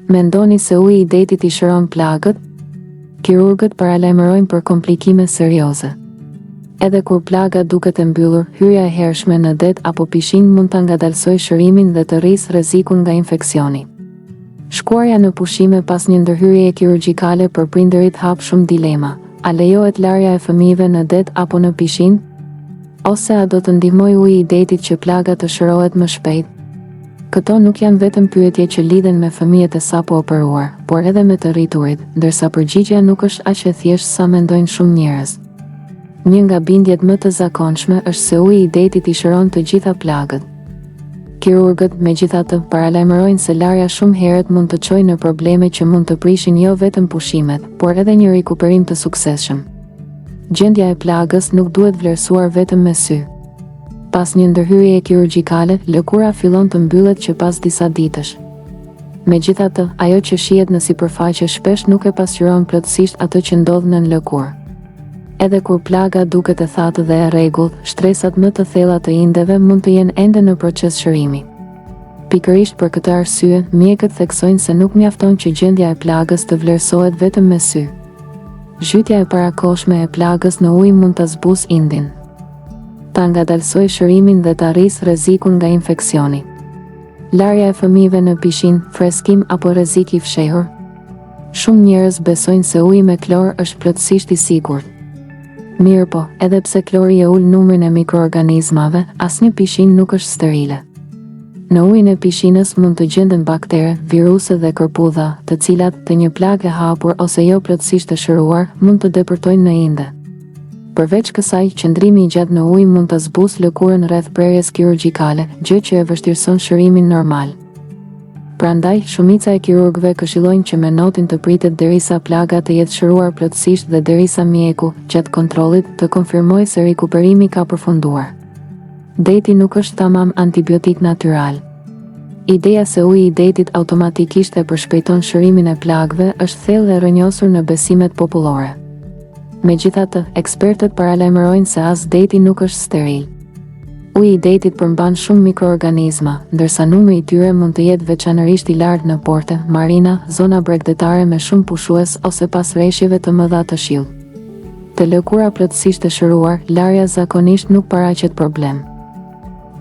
Mendoni se uji i detit i shëron plagët? Kirurgët paralajmërojnë për komplikime serioze. Edhe kur plaga duket e mbyllur, hyrja e hershme në det apo pishin mund ta ngadalsojë shërimin dhe të rrisë rrezikun nga infeksioni. Shkuarja në pushime pas një ndërhyrjeje kirurgjikale për prindërit hap shumë dilema. A lejohet larja e fëmijëve në det apo në pishin? Ose a do të ndihmojë uji i detit që plaga të shërohet më shpejt? Këto nuk janë vetëm pyetje që lidhen me fëmijët e sapo operuar, por edhe me të rriturit, ndërsa përgjigjja nuk është aq e thjeshtë sa mendojnë shumë njerëz. Një nga bindjet më të zakonshme është se uji i detit i shëron të gjitha plagët. Kirurgët, megjithatë, paralajmërojnë se larja shumë herët mund të çojë në probleme që mund të prishin jo vetëm pushimet, por edhe një rikuperim të suksesshëm. Gjendja e plagës nuk duhet vlerësuar vetëm me sy. Pas një ndërhyrjeje kirurgjikale, lëkura fillon të mbyllet që pas disa ditësh. Megjithatë, ajo që shihet në sipërfaqe shpesh nuk e pasqyron plotësisht atë që ndodh nën lëkurë. Edhe kur plaga duket e thatë dhe e rregullt, shtresat më të thella të indeve mund të jenë ende në proces shërimi. Pikërisht për këtë arsye, mjekët theksojnë se nuk mjafton që gjendja e plagës të vlerësohet vetëm me sy. Zhytja e parakohshme e plagës në ujë mund ta zbusë indin, ta ngadalsojë shërimin dhe ta rrisë rrezikun nga infeksioni. Larja e fëmijëve në pishin, freskim apo rrezik i fshehur. Shumë njerëz besojnë se uji me klor është plotësisht i sigurt. Mirë po, edhe pse klori e ul numrin e mikroorganizmave, asnjë pishin nuk është sterile. Në ujin e pishinës mund të gjenden baktere, viruse dhe kërpudha, të cilat të një plagë e hapur ose jo plotësisht të shëruar mund të depërtojnë në inde. Përveç kësaj, qëndrimi i gjatë në ujë mund të zbusë lëkurën rreth prerjes kirurgjikale, gjë që e vështirëson shërimin normal. Prandaj, shumica e kirurgëve këshillojnë që me notin të pritet derisa plaga të jetë shëruar plotësisht dhe derisa mjeku, gjatë kontrollit, të konfirmojë se rikuperimi ka përfunduar. Deti nuk është tamam antibiotik natyral. Ideja se uji i detit automatikisht e përshpejton shërimin e plagëve është thellë e rrënjosur në besimet popullore. Megjithatë, ekspertët paralajmërojnë se as deti nuk është steril. Uji i detit përmban shumë mikroorganizma, ndërsa numri i tyre mund të jetë veçanërisht i lartë në porte, marina, zona bregdetare me shumë pushues ose pas rreshjeve të mëdha të shiut. Te lëkura plotësisht e shëruar, larja zakonisht nuk paraqet problem.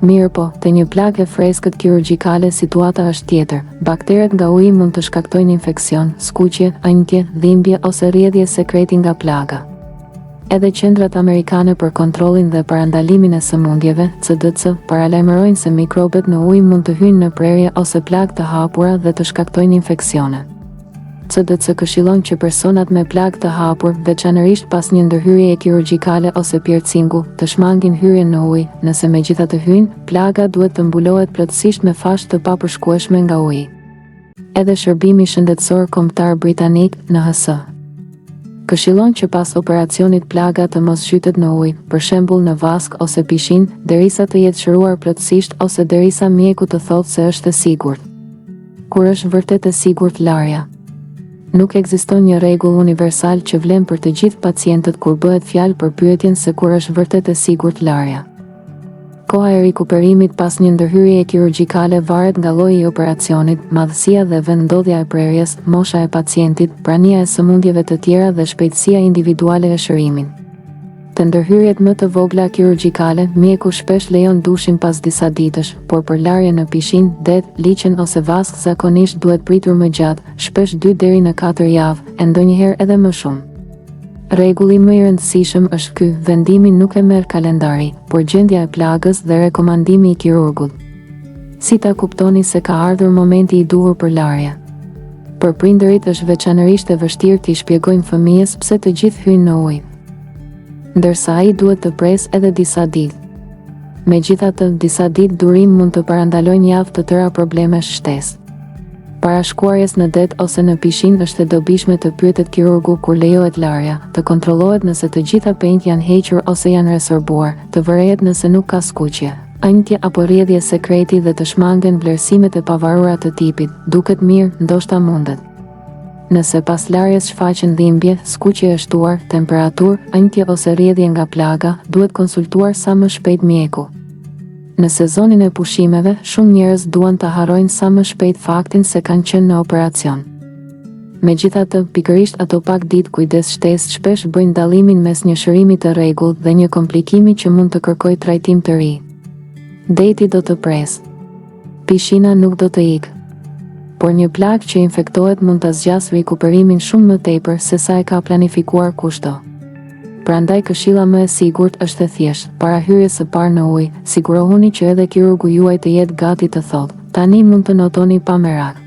Mirë po, te një plagë e freskët kirurgjikale situata është tjetër. Bakteret nga uji mund të shkaktojnë infeksion, skuqje, ëndje, dhimbje ose rrjedhje sekreti nga plaga. Edhe qendrat amerikane për kontrollin dhe parandalimin e sëmundjeve, CDC, paralajmërojnë se mikrobet në ujë mund të hyjnë në prerje ose plagë të hapura dhe të shkaktojnë infeksione. CDC këshillon që personat me plagë të hapur, veçanërisht pas një ndërhyrjeje kirurgjikale ose piercingu, të shmangin hyrjen në ujë. Nëse megjithatë hyjnë, plaga duhet të mbulohet plotësisht me fashë të papërshkueshme nga uji. Edhe Shërbimi Shëndetësor Kombëtar Britanik, NHS, këshillon që pas operacionit plaga të mos zhytet në ujë, për shembull në vask ose pishin, derisa të jetë shëruar plotësisht ose derisa mjeku të thotë se është e sigurt. Kur është vërtet e sigurt larja? Nuk ekziston një rregull universal që vlen për të gjithë pacientët kur bëhet fjalë për pyetjen se kur është vërtet e sigurt larja. Koha e rikuperimit pas një ndërhyrjeje kirurgjikale varet nga lloji i operacionit, madhësia dhe vendndodhja e prerjes, mosha e pacientit, prania e sëmundjeve të tjera dhe shpejtësia individuale e shërimit. Të ndërhyrjet më të vogla kirurgjikale, mjeku shpesh lejon dushin pas disa ditësh, por për larje në pishin, det, liqen ose vask zakonisht duhet pritur më gjatë, shpesh 2 deri në 4 javë, e ndonjëherë edhe më shumë. Rregulli më i rëndësishëm është ky: vendimi nuk e merr kalendari, por gjendja e plagës dhe rekomandimi i kirurgut. Si ta kuptoni se ka ardhur momenti i duhur për larje? Për prindërit është veçanërisht e vështirë t'i shpjegojnë fëmijës pse të gjithë hyjnë në ujë, ndërsa ai duhet të presë edhe disa ditë. Megjithatë, disa ditë durim mund të parandalojnë javë të tëra problemesh shtesë. Para shkuarjes në det ose në pishin është e dobishme të pyetet kirurgu kur lejohet larja, të kontrollohet nëse të gjitha pejtë janë hequr ose janë resorbuar, të vërehet nëse nuk ka skuqje, ëndje apo rrjedhje sekreti dhe të shmangen vlerësimet e pavarura të tipit. Duket mirë, ndoshta mundet. Nëse pas larjes shfaqen dhimbje, skuqje e shtuar, temperaturë, ëndje ose rrjedhje nga plaga, duhet konsultuar sa më shpejt mjeku. Në sezonin e pushimeve, shumë njerëz duan të harrojnë sa më shpejt faktin se kanë qenë në operacion. Megjithatë, pikërisht ato pak ditë kujdes shtesë shpesh bëjnë dallimin mes një shërimi të rregullt dhe një komplikimi që mund të kërkojë trajtim të ri. Deti do të presë. Pishina nuk do të ikë. Por një plagë që infektohet mund të zgjas rikuperimin shumë më tepër se sa e ka planifikuar kushdo. Prandaj këshilla më e sigurt është e thjeshtë, para hyrjes së parë në ujë, sigurohuni që edhe kirurgu juaj të jetë gati të thotë, tani mund të notoni pa merak.